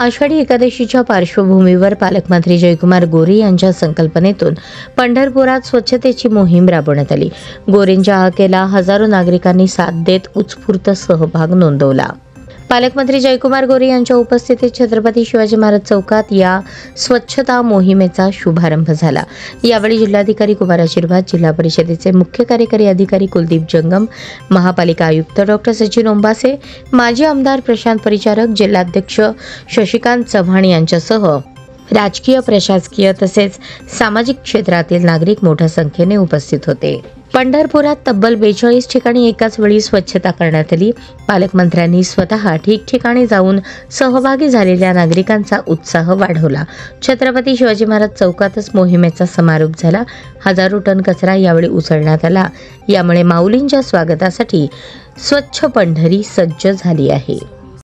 आषाढी एकादशीच्या पार्श्वभूमीवर पालकमंत्री जयकुमार गोरे यांच्या संकल्पनेतून पंढरपुरात स्वच्छतेची मोहीम राबवण्यात आली। गोरेंच्या हाकेला हजारो नागरिकांनी साथ देत उत्स्फूर्त सहभाग नोंदवला। पालकमंत्री जयकुमार गोरे यांच्या उपस्थितीत छत्रपती शिवाजी महाराज चौकात या स्वच्छता मोहिमेचा शुभारंभ झाला। यावेळी जिल्हाधिकारी कुमार आशीर्वाद, जिल्हा परिषदेचे मुख्य कार्यकारी अधिकारी कुलदीप जंगम, महापालिका आयुक्त डॉ. सचिन ओंबासे, माजी आमदार प्रशांत परिचारक, जिल्हाध्यक्ष शशिकांत चव्हाण यांच्यासह राजकीय, प्रशासकीय तसेच सामाजिक क्षेत्रातील नागरिक मोठ्या संख्येने उपस्थित होते। पंढरपुरात तब्बल 42 ठिकाणी एकाच वेळी स्वच्छता करण्यात आली। पालकमंत्र्यांनी स्वतः ठिकठिकाणी जाऊन सहभागी झालेल्या नागरिकांचा उत्साह वाढवला। छत्रपती शिवाजी महाराज चौकातच मोहिमेचा समारोप झाला। हजारो टन कचरा यावेळी उचलण्यात आला। यामुळे माऊलींच्या स्वागतासाठी स्वच्छ पंढरी सज्ज झाली आहे।